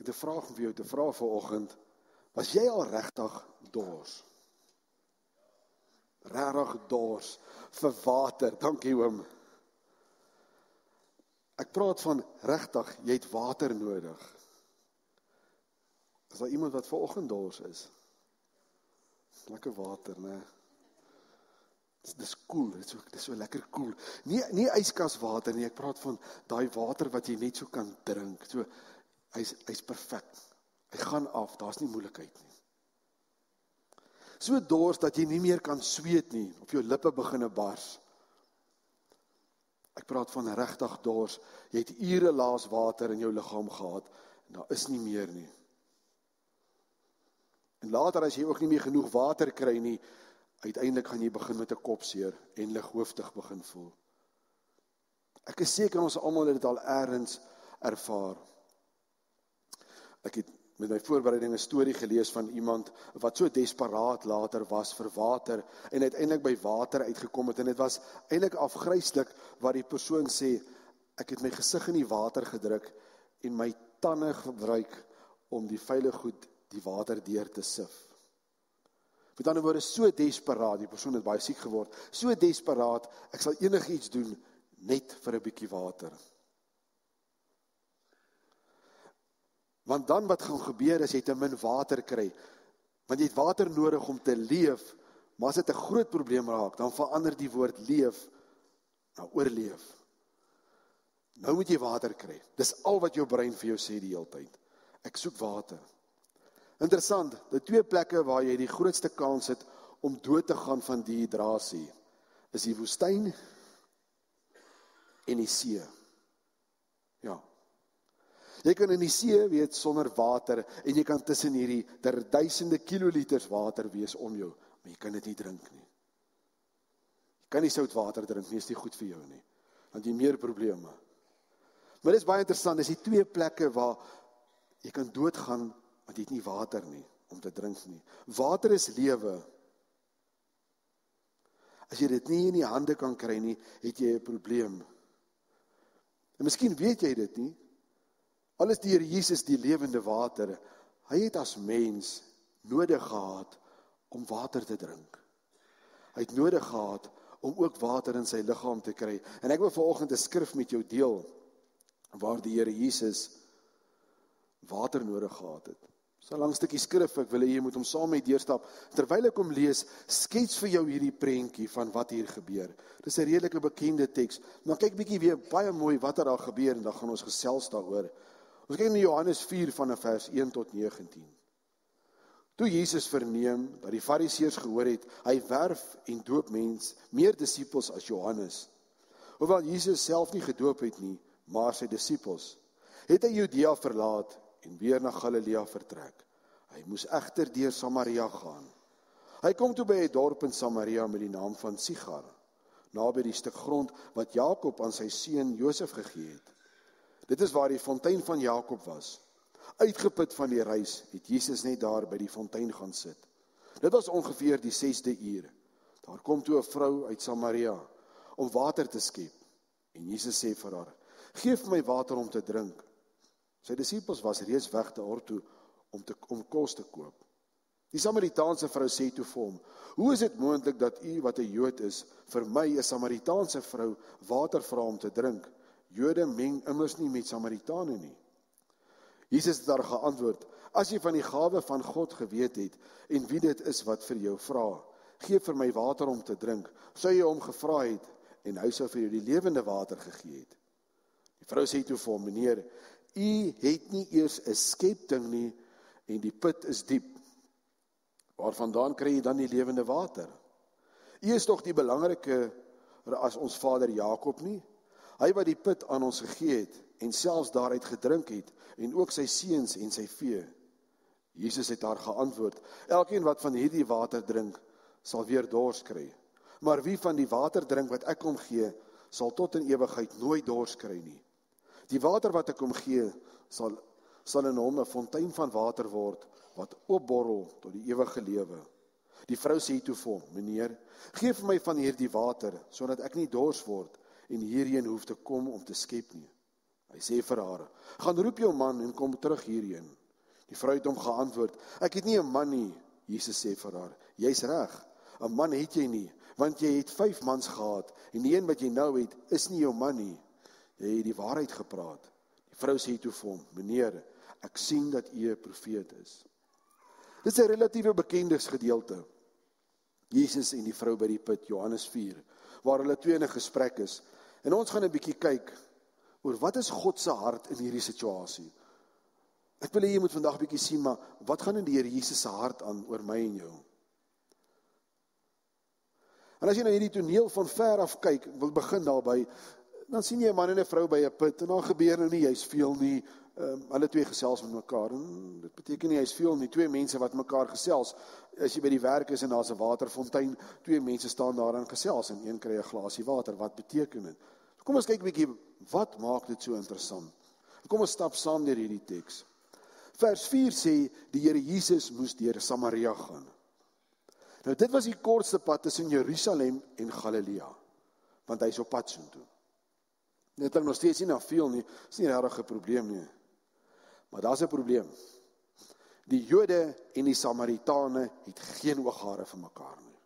het 'n vraag om vir jou te vra vanoggend. Was jy al regtig dors? Regtig dors vir water, dankie oom. Ek praat van regtig, jy het water nodig. Is daar iemand wat vanoggend dors is? Lekker water, né? Dis koel, dit is so lekker koel. Nie yskaswater nie, ek praat van daai water wat jy net so kan drink. So, hy's perfek. Hy gaan af, daar's nie moeilikheid nie. So dors dat jy nie meer kan sweet nie, of jou lippe begin bars. Ek praat van regtig dors, jy het ure laas water in jou liggaam gehad, en daar is nie meer nie. En later as jy ook nie meer genoeg water kry nie, uiteindelik gaan jy begin met 'n kopseer en lighooftig begin voel. Ek is seker ons almal het dit al ergens ervaar. Ek het met my voorbereiding 'n storie gelees van iemand wat so desperaat later was vir water en uiteindelik by water uitgekom het en dit was eintlik afgryslik waar die persoon sê, ek het my gesig in die water gedruk en my tande gebruik om die vuile goed die water deur te sif. Met ander woorde, so desperaat, die persoon het baie siek geword, so desperaat, ek sal enigiets doen, net vir 'n bietjie water. Want dan wat gaan gebeur is, jy te min water kry, want jy het water nodig om te leef, maar as dit 'n groot probleem raak, dan verander die woord leef, na oorleef. Nou moet jy water kry, dis al wat jou brein vir jou sê die hele tyd, ek soek water. Interessant, die twee plekke waar jy die grootste kans het om dood te gaan van dehydrasie, is die woestyn en die see. Ja. Jy kan in die see weet sonder water en jy kan tussen hierdie duisende kiloliters water wees om jou, maar jy kan dit nie drink nie. Jy kan nie sout water drink nie, is nie goed vir jou nie, want jy meer probleme. Maar dit is baie interessant, dis die twee plekke waar jy kan doodgaan, want jy het nie water nie, om te drink nie. Water is lewe. As jy dit nie in die hande kan kry nie, het jy 'n probleem. En miskien weet jy dit nie, al is die Here Jesus die lewende water, hy het as mens nodig gehad om water te drink. Hy het nodig gehad om ook water in sy liggaam te kry. En ek wil vanoggend 'n skrif met jou deel, waar die Here Jesus water nodig gehad het. So 'n lang stukkie skrif, ek wil hê jy moet hom saam met deurstap. Terwyl ek hom lees, skets vir jou hierdie prentjie van wat hier gebeur. Dis 'n redelike bekende teks, maar kyk bietjie weer baie mooi wat daar gebeur en dan gaan ons gesels daaroor. Ons kyk na Johannes 4 van vers 1 tot 19. Toe Jesus verneem dat die Fariseërs gehoor het, hy werf en doop meer disippels as Johannes. Hoewel Jesus self nie gedoop het nie, maar sy disippels, het hy Judea verlaat en weer na Galilea vertrek. Hy moes egter deur Samaria gaan. Hy kom toe by 'n dorp in Samaria met die naam van Sigar, naby die stuk grond wat Jakob aan sy seun Josef gegee het. Dit is waar die fontein van Jakob was. Uitgeput van die reis, het Jesus net daar by die fontein gaan sit. Dit was ongeveer die 6de uur. Daar kom toe 'n vrou uit Samaria om water te skep. En Jesus sê vir haar, geef my water om te drink. Sy disippels was reeds weg dorp toe om kos te koop. Die Samaritaanse vrou sê toe vir hom, hoe is dit moontlik dat u wat 'n Jood is, vir my 'n Samaritaanse vrou water vra om te drink? Jode meng immers nie met Samaritane nie. Jesus het daar geantwoord, as jy van die gawe van God geweet het, en wie dit is wat vir jou vra, gee vir my water om te drink, sou jy hom gevra het, en hy sou vir jou die lewende water gegee het. Die vrou sê toe vir hom, meneer, u het nie eers 'n skepting nie, en die put is diep. Waarvandaan kry jy dan die lewende water? U is tog die belangriker as ons vader Jakob nie? Hy wat die put aan ons gegee het, en selfs daaruit gedrink het, en ook sy seuns en sy vee. Jesus het haar geantwoord, elkeen wat van hierdie water drink, sal weer dors kry. Maar wie van die water drink wat ek hom gee, sal tot in ewigheid nooit dors kry nie. Die water wat ek hom gee, sal in hom 'n fontein van water word, wat opborrel tot die ewige lewe. Die vrou sê toe vir hom, meneer, gee vir my van hierdie water, sodat ek nie dors word, en hierheen hoef te kom om te skep nie. Hy sê vir haar, gaan roep jou man en kom terug hierheen. Die vrou het hom geantwoord, ek het nie 'n man nie. Jesus sê vir haar, jy's reg, 'n man het jy nie, want jy het 5 mans gehad, en die een wat jy nou het, is nie jou man nie. Jy het die waarheid gepraat. Die vrou sê toe vir hom, meneer, ek sien dat u 'n profeet is. Dit is 'n relatiewe bekende gedeelte. Jesus en die vrou by die put, Johannes 4, waar hulle twee in 'n gesprek is. En ons gaan 'n bietjie kyk oor wat is God se hart in hierdie situasie. Ek wil hê jy moet vandag 'n bietjie sien, maar wat gaan in die Here Jesus se hart aan oor my en jou? En as jy na hierdie toneel van ver af kyk, wil begin daarby, dan sien jy 'n man en 'n vrou by 'n put, en dan gebeur nou nie jy's veel nie, hulle twee gesels met mekaar, en dit beteken nie jy's veel nie, twee mense wat mekaar gesels, as jy by die werk is en daar's 'n waterfontein, twee mense staan daar en gesels, en een kry 'n glasie water, wat beteken dit? Kom ons kyk 'n bietjie, wat maak dit so interessant? Kom ons stap saam deur hierdie teks. Vers 4 sê, die Here Jesus moes deur Samaria gaan. Nou dit was die kortste pad tussen Jerusalem en Galilea, want hy is op pad soontoe. Dit klink nog steeds nie na veel nie, is nie regtig 'n probleem nie. Maar daar's 'n probleem. Die Jode en die Samaritane het geen ooghare vir mekaar nie.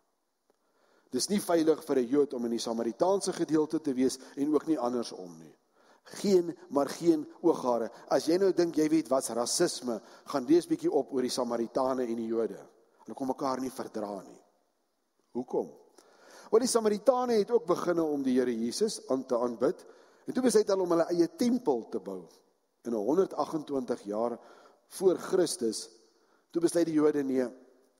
Dis nie veilig vir 'n Jood om in die Samaritaanse gedeelte te wees en ook nie andersom nie. Geen ooghare. As jy nou dink jy weet wat's rasisme, gaan lees bietjie op oor die Samaritane en die Jode. Hulle kon mekaar nie verdra nie. Hoekom? Want die Samaritane het ook beginne om die Here Jesus aan te aanbid, en toe besluit hulle om hulle eie tempel te bou. In 128 jaar voor Christus, toe besluit die Jode nee,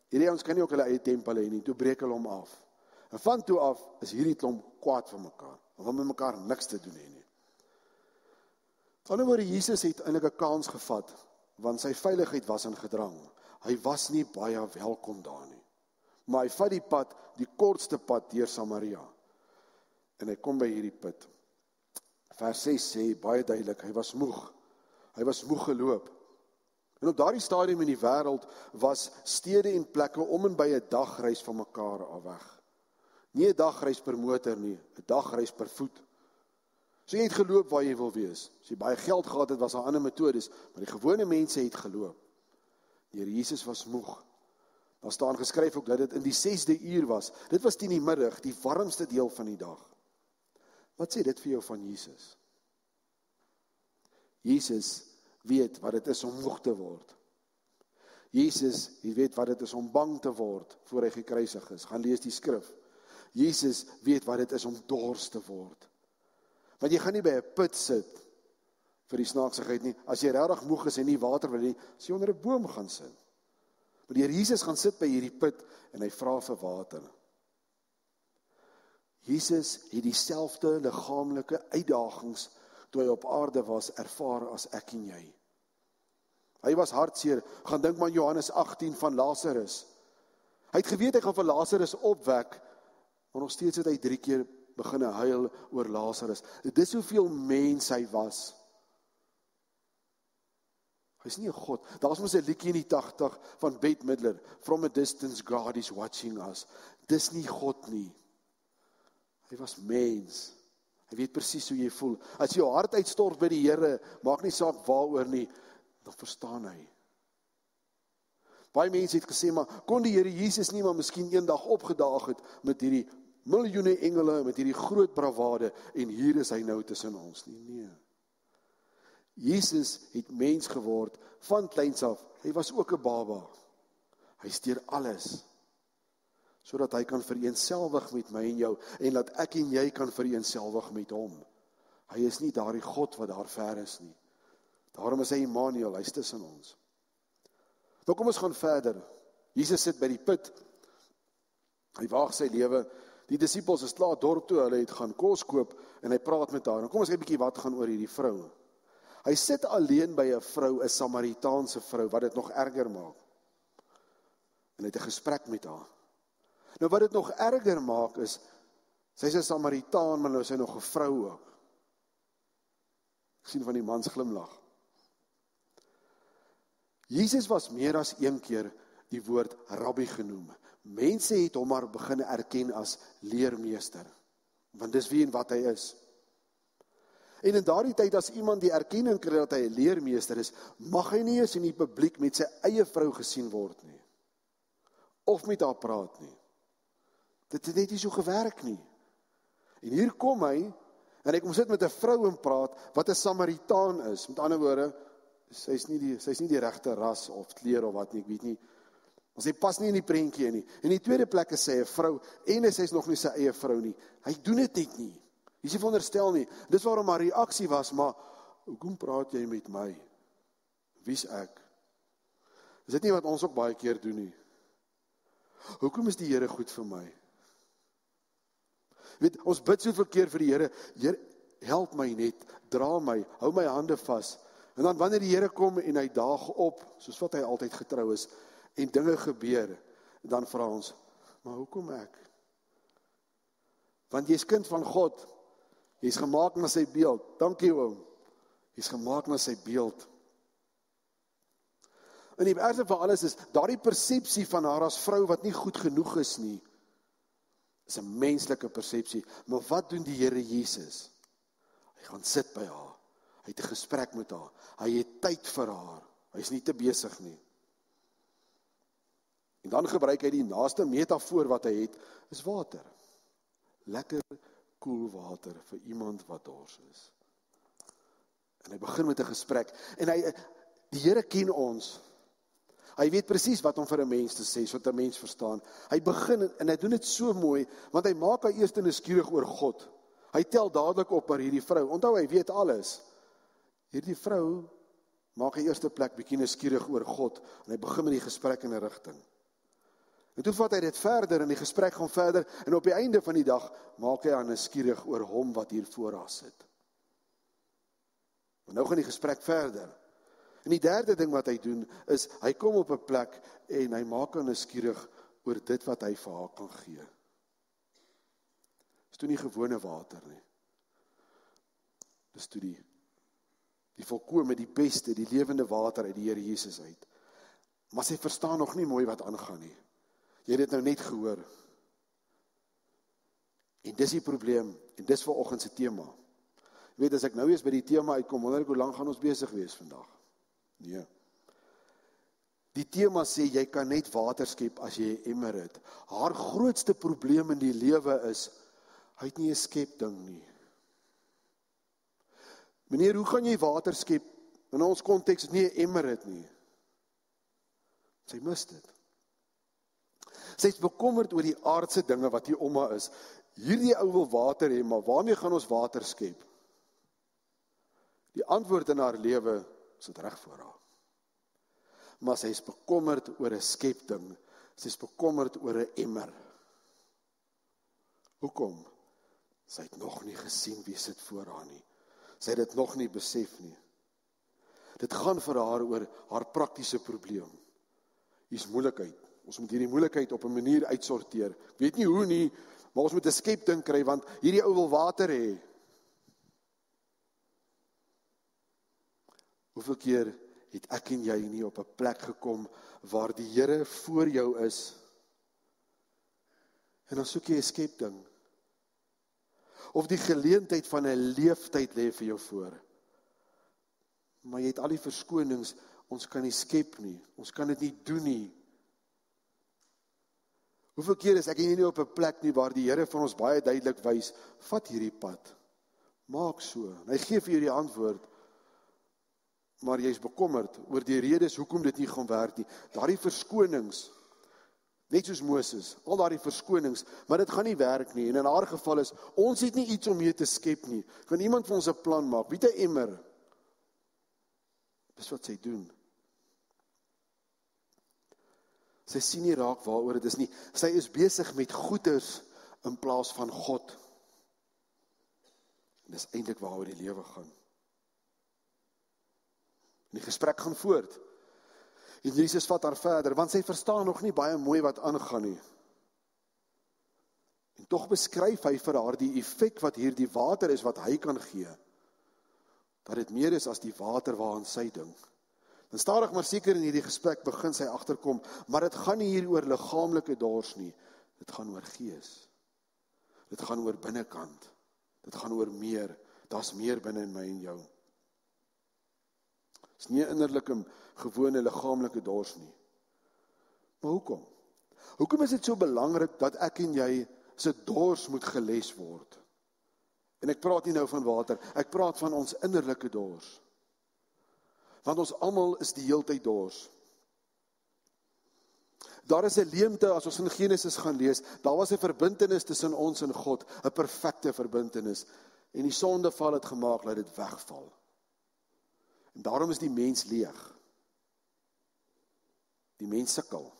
hierdie ouens kan nie ook hulle eie tempel hê nie, toe breek hulle hom af. En van toe af is hierdie klomp kwaad van mekaar, en wil met mekaar niks te doen hê nie. Aan die ander woorde, Jesus het eintlik 'n kans gevat, want sy veiligheid was in gedrang. Hy was nie baie welkom daar nie. Maar hy vat die pad, die kortste pad deur Samaria. En hy kom by hierdie put. Vers 6 sê baie duidelik, hy was moeg. Hy was moeg geloop. En op daardie stadium in die wêreld was stede en plekke om en by 'n dagreis van mekaar af weg. Nie 'n dagreis per motor nie, 'n dagreis per voet. So jy het geloop waar jy wil wees. As jy baie geld gehad het, was daar ander metodes, maar die gewone mense het geloop. Die Here Jesus was moeg. Daar staan geskryf ook dat dit in die 6de uur was. Dit was teen die middag, die warmste deel van die dag. Wat sê dit vir jou van Jesus? Jesus weet wat dit is om moeg te word. Jesus weet wat dit is om bang te word voor hy gekruisig is. Gaan lees die skrif. Jesus weet wat dit is om dors te word. Want jy gaan nie by 'n put sit vir die snaaksigheid nie. As jy regtig moeg is en nie water wil nie, as jy onder 'n boom gaan sit. Maar die Here Jesus gaan sit by hierdie put en hy vra vir water. Jesus het dieselfde liggaamlike uitdagings toe hy op aarde was ervaar as ek en jy. Hy was hartseer. Gaan dink maar Johannes 18 van Lazarus. Hy het geweet hy gaan vir Lazarus opwek, maar nog steeds het hy 3 keer begin huil oor Lazarus. Dis hoeveel mens hy was. Hy's nie 'n God. Daar's mos 'n liedjie in die 80 van Bette Midler, From a Distance God is Watching Us. Dis nie God nie. Hy was mens. Hy weet presies hoe jy voel. As jou hart uitstort by die Here, maak nie saak waaroor nie, dan verstaan hy. Baie mense het gesê, maar kon die Here Jesus nie maar miskien eendag opgedaag het met hierdie miljoene engele, met hierdie groot bravade, en hier is hy nou tussen ons nie? Nee. Jesus het mens geword, van kleins af. Hy was ook 'n baba. Hy steur alles, sodat hy kan vereenselwig met my en jou, en laat ek en jy kan vereenselwig met hom. Hy is nie daardie God wat daar ver is nie. Daarom is hy Immanuel, hy is tussen ons. Nou kom ons gaan verder. Jesus sit by die put. Hy waag sy lewe. Die disippels is klaar dorp toe, hulle het gaan kos koop, en hy praat met haar. Nou kom ons kyk 'n bietjie wat gaan oor hierdie vrou. Hy sit alleen by 'n vrou, 'n Samaritaanse vrou, wat dit nog erger maak. En hy het 'n gesprek met haar. Nou wat dit nog erger maak is, sy's 'n Samaritaan, maar nou is sy nog 'n vrou ook. Ek sien van die mans glimlag. Jesus was meer as een keer die woord rabbi genoem. Mense het hom maar begin erken as leermeester, want dis wie en wat hy is. En in daardie tyd, as iemand die erkenning kry dat hy 'n leermeester is, mag hy nie eens in die publiek met sy eie vrou gesien word nie. Of met haar praat nie. Dit het net nie so gewerk nie. En hier kom hy, en hy kom sit met 'n vrou en praat, wat 'n Samaritaan is. Met ander woorde, sy's nie die regte ras of kleur of wat nie, ek weet nie. Maar sy pas nie in die prentjie nie. En die tweede plek is sy 'n vrou, en sy's nog nie sy eie vrou nie. Hy doen dit net nie. Jy sê veronderstel nie. Dis waarom haar reaksie was, maar hoekom praat jy met my? Wie's ek? Is dit nie wat ons ook baie keer doen nie? Hoekom is die Here goed vir my? Weet, ons bid soveel keer vir die Here, Here, help my net, dra my, hou my hande vas. En dan wanneer die Here kom en hy daag op, soos wat hy altyd getrou is, en dinge gebeur, dan vra ons, maar hoekom ek? Want jy's kind van God, jy's gemaak na sy beeld. Dankie oom. Jy's gemaak na sy beeld. En die ergste van alles is, daardie persepsie van haar as vrou wat nie goed genoeg is nie, is 'n menslike persepsie. Maar wat doen die Here Jesus? Hy gaan sit by haar. Hy het 'n gesprek met haar. Hy het tyd vir haar. Hy is nie te besig nie. En dan gebruik hy die naaste metafoor wat hy het, is water. Lekker koel water vir iemand wat dors is. En hy begin met 'n gesprek. En die Here ken ons. Hy weet presies wat om vir 'n mens te sê, sodat 'n mens verstaan. Hy begin, en hy doen dit so mooi, want hy maak haar eers nuuskierig oor God. Hy tel dadelik op maar hierdie vrou. Onthou, hy weet alles. Hierdie vrou maak hy eerste plek bietjie nuuskierig oor God, en hy begin met die gesprek in 'n rigting. En toe vat hy dit verder, en die gesprek gaan verder, en op die einde van die dag maak hy haar nuuskierig oor hom wat hier voor haar sit. En nou gaan die gesprek verder. En die derde ding wat hy doen, is, hy kom op 'n plek, en hy maak haar nuuskierig oor dit wat hy vir haar kan gee. Dis toe nie gewone water nie. Dis toe die volkome, die beste, die lewende water uit die Here Jesus uit. Maar sy verstaan nog nie mooi wat aangaan nie. Jy het dit nou net gehoor. En dis die probleem, en dis vanoggend se tema. Jy weet, as ek nou eens by die tema uitkom, wonder ek hoe lank gaan ons besig wees vandag? Nee. Die tema sê, jy kan net water skep as jy 'n emmer het. Haar grootste probleem in die lewe is, hy het nie 'n skepding nie. Meneer, hoe gaan jy water skep? In ons konteks nie 'n emmer het nie. Sy mis dit. Sy is bekommerd oor die aardse dinge wat hier om haar is. Hierdie ou wil water hê, maar waarmee gaan ons water skep? Die antwoord in haar lewe is dit reg voor haar. Maar sy is bekommerd oor 'n skepding. Sy is bekommerd oor 'n emmer. Hoekom? Sy het nog nie gesien wie sit voor haar nie. Sy het dit nog nie besef nie. Dit gaan vir haar oor haar praktiese probleem. Hier's moeilikheid. Ons moet hierdie moeilikheid op 'n manier uitsorteer. Ek weet nie hoe nie, maar ons moet 'n skepding kry, want hierdie ou wil water hê. Hoeveel keer het ek en jy nie op 'n plek gekom waar die Here voor jou is, en dan soek jy 'n skepding, of die geleentheid van 'n leeftyd lê vir jou voor, maar jy het al die verskonings, ons kan nie skep nie, ons kan dit nie doen nie. Hoeveel keer is ek en jy nie op 'n plek nie waar die Here vir ons baie duidelik wys, vat hierdie pad, maak so, en hy gee vir jou die antwoord, maar jy is bekommerd oor die redes hoekom dit nie gaan werk nie. Daardie verskonings, net soos Moses, al daardie verskonings, maar dit gaan nie werk nie. En in haar geval is, ons het nie iets om mee te skep nie. Kan iemand vir ons 'n plan maak? Wie het 'n emmer? Dis wat sy doen. Sy sien nie raak waaroor dit is nie. Sy is besig met goeders in plaas van God. En dis eintlik waaroor die lewe gaan. En die gesprek gaan voort. En Jesus vat haar verder, want sy verstaan nog nie baie mooi wat aangaan nie. En tog beskryf hy vir haar die effek wat hierdie water is wat hy kan gee. Dat dit meer is as die water waaraan sy dink. En stadig maar seker in hierdie gesprek begin sy agterkom, maar dit gaan nie hier oor liggaamlike dors nie. Dit gaan oor gees. Dit gaan oor binnekant. Dit gaan oor meer. Daar's meer binne in my en jou. Dis nie 'n innerlike, gewone liggaamlike dors nie. Maar hoekom? Hoekom is dit so belangrik dat ek en jy se dors moet geles word? En ek praat nie nou van water, ek praat van ons innerlike dors. Want ons almal is die heeltyd dors. Daar is 'n leemte, as ons in Genesis gaan lees, daar was 'n verbintenis tussen ons en God, 'n perfekte verbintenis. En die sondeval het gemaak dat dit wegval. En daarom is die mens leeg. Die mens sukkel.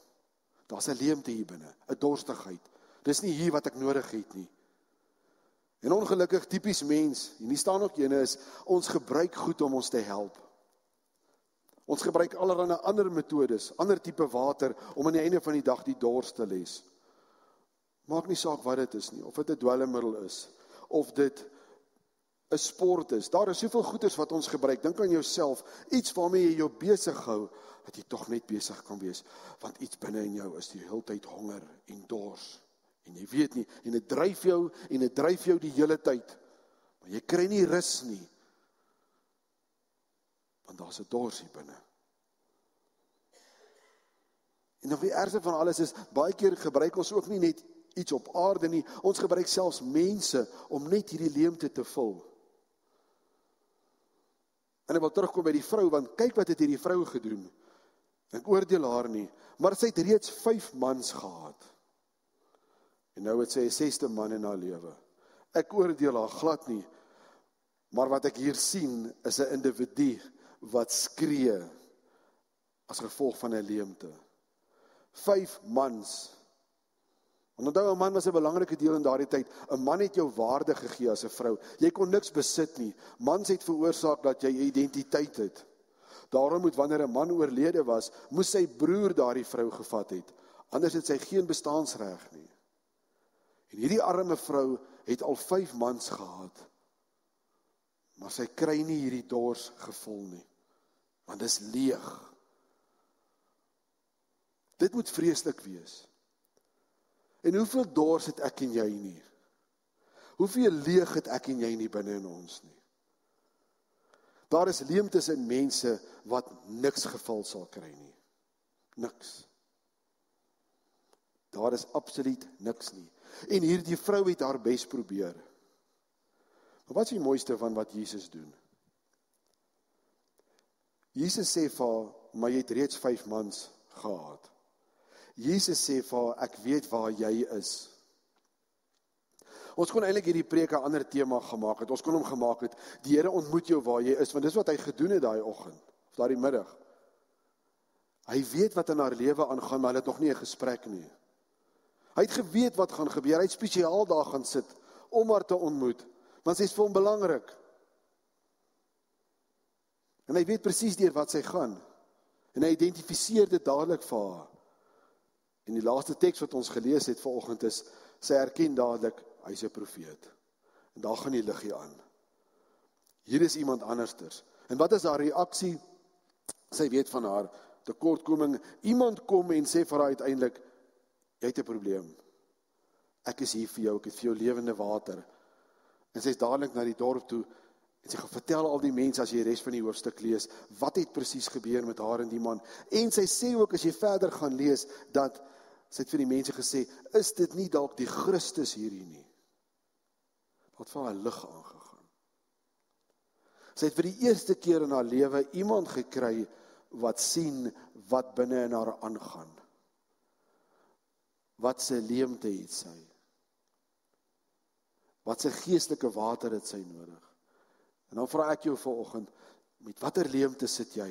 Daar's 'n leemte hier binne, 'n dorstigheid. Dis nie hier wat ek nodig het nie. En ongelukkig, tipies mens, en hier staan ook ene is, ons gebruik goed om ons te help. Ons gebruik allerlei ander metodes, ander tipe water, om aan die einde van die dag die dors te les. Maak nie saak wat dit is nie, of dit 'n dwelmmiddel is, of dit 'n sport is. Daar is soveel goeders wat ons gebruik. Dink aan jouself, iets waarmee jy jou besig hou, dat jy tog net besig kan wees, want iets binne in jou is die hele tyd honger en dors. En jy weet nie, en dit dryf jou die hele tyd, maar jy kry nie rus nie, want daar's 'n dors hier binne. En nog die ergste van alles is, baie keer gebruik ons ook nie net iets op aarde nie, ons gebruik selfs mense om net hierdie leemte te vul. En ek wil terugkom by die vrou, want kyk wat het hierdie vrou gedoen. Ek oordeel haar nie, maar sy het reeds 5 mans gehad. En nou het sy 'n 6de man in haar lewe. Ek oordeel haar glad nie, maar wat ek hier sien is 'n individu wat skree as gevolg van 'n leemte. 5 mans. Want onthou, 'n man was 'n belangrike deel in daardie tyd. 'n Man het jou waarde gegee as 'n vrou. Jy kon niks besit nie. Mans het veroorsaak dat jy 'n identiteit het. Daarom moet wanneer 'n man oorlede was, moes sy broer daardie vrou gevat het. Anders het sy geen bestaansreg nie. En hierdie arme vrou het al 5 mans gehad. Maar sy kry nie hierdie dors gevul nie. Want dit is leeg. Dit moet vreeslik wees. En hoeveel dors het ek en jy nie? Hoeveel leeg het ek en jy nie binne in ons nie? Daar is leemtes in mense wat niks gevul sal kry nie. Niks. Daar is absoluut niks nie. En hierdie vrou het haar bes probeer. Maar wat is die mooiste van wat Jesus doen? Jesus sê vir haar, maar jy het reeds 5 mans gehad. Jesus sê vir haar, ek weet waar jy is. Ons kon eintlik hierdie preek 'n ander tema gemaak het. Ons kon hom gemaak het, die Here ontmoet jou waar jy is, want dis wat hy gedoen het daai oggend, of daai middag. Hy weet wat in haar lewe aangaan, maar hulle het nog nie 'n gesprek nie. Hy het geweet wat gaan gebeur, hy het spesiaal daar gaan sit, om haar te ontmoet, want sy is vir hom belangrik. En hy weet presies deur wat sy gaan, en hy identifiseer dit dadelik vir haar. En die laaste teks wat ons gelees het vanoggend is, sy erken dadelik, hy is 'n profeet. En daar gaan die liggie aan. Hier is iemand andersters. En wat is haar reaksie? Sy weet van haar tekortkoming. Iemand kom en sê vir haar uiteindelik, jy het 'n probleem. Ek is hier vir jou, ek het vir jou lewende water. En sy is dadelik na die dorp toe, en sy gaan vertel al die mense, as jy die res van die hoofstuk lees, wat het presies gebeur met haar en die man. En sy sê ook, as jy verder gaan lees, dat sy het vir die mense gesê, is dit nie dalk die Christus hierdie nie? Wat van haar lig aangegaan. Sy het vir die eerste keer in haar lewe iemand gekry, wat sien wat binne in haar aangaan. Wat sy leemte het sy. Wat sy geestelike water het sy nodig. En dan vra ek jou vanoggend, met watter leemte sit jy?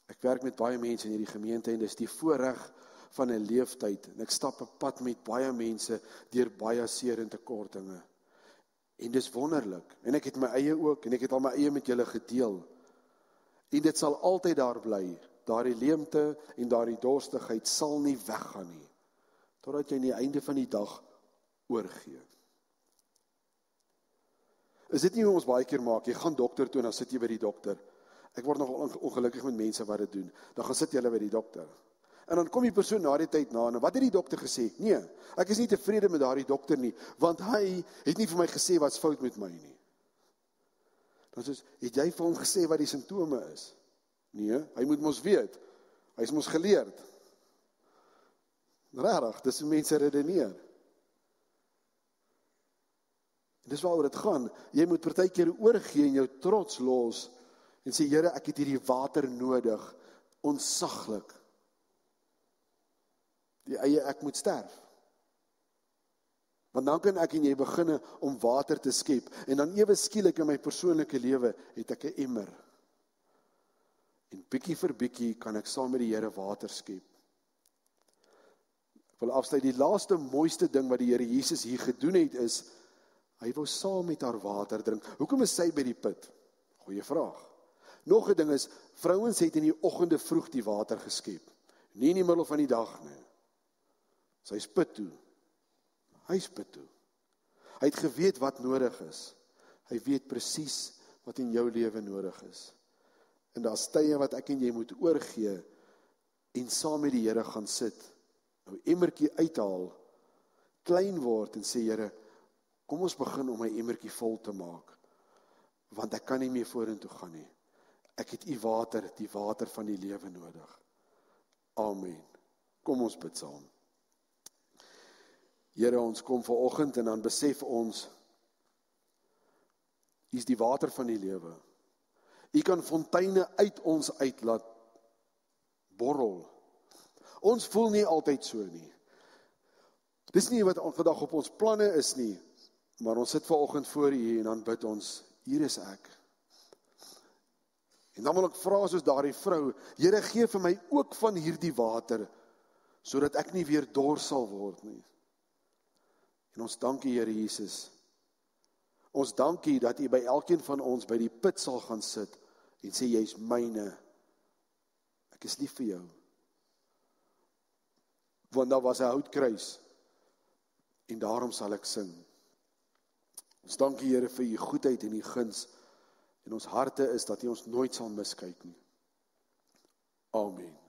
Ek werk met baie mense in hierdie gemeente en dis die voorreg van 'n leeftyd. En ek stap 'n pad met baie mense deur baie seer en tekortinge. En dis wonderlik. En ek het my eie ook, en ek het al my eie met julle gedeel. En dit sal altyd daar bly. Daardie leemte en daardie dorstigheid sal nie weggaan nie. Totdat jy aan die einde van die dag oorgee. Is dit nie hoe ons baie keer maak? Jy gaan dokter toe en dan sit jy by die dokter. Ek word nog ongelukkig met mense wat dit doen. Dan gaan sit jy by die dokter. En dan kom die persoon na die tyd na, en wat het die dokter gesê? Nee, ek is nie tevrede met daardie dokter nie, want hy het nie vir my gesê wat's fout met my nie. Dan soos, het jy vir hom gesê wat die simptome is? Nee, hy moet mos weet. Hy is mos geleerd. Regtig, dis hoe mense redeneer. En dis waaroor dit gaan. Jy moet partykeer oorgee en jou trots los en sê, Here, ek het hierdie water nodig, ontsaglik. Die eie ek moet sterf. Want dan kan ek en jy beginne om water te skep, en dan ewe skielik in my persoonlike lewe het ek 'n emmer. En bietjie vir bietjie kan ek saam met die Here water skep. Ek wil afsluit, die laaste mooiste ding wat die Here Jesus hier gedoen het is, hy wou saam met haar water drink. Hoekom is sy by die put? Goeie vraag. Nog 'n ding is, vrouens het in die oggende vroeg die water geskep. Nie in die middel van die dag nie. Sy is put toe. Hy is put toe. Hy het geweet wat nodig is. Hy weet presies wat in jou lewe nodig is. En daar's tye wat ek en jy moet oorgee en saam met die Here gaan sit. Nou emmertjie uithaal, klein word en sê, Here, kom ons begin om my emmertjie vol te maak. Want ek kan nie meer vorentoe gaan nie. Ek het u water, die water van die lewe nodig. Amen. Kom ons bid saam. Here, ons kom vanoggend en dan besef ons, U is die water van die lewe. U kan fonteine uit ons uitlaat borrel. Ons voel nie altyd so nie. Dis nie wat vandag op ons planne is nie, maar ons sit vanoggend voor U en dan bid ons, hier is ek. En dan wil ek vra soos daardie vrou, Here, gee vir my ook van hierdie water, sodat ek nie weer dors sal word nie. En ons dank U, Here Jesus. Ons dank U dat U by elkeen van ons by die put sal gaan sit en sê, jy is myne. Ek is lief vir jou. Want daar was 'n houtkruis en daarom sal ek sing. Ons dank U, Here, vir U goedheid en U guns. En ons harte is dat U ons nooit sal miskyk nie. Amen.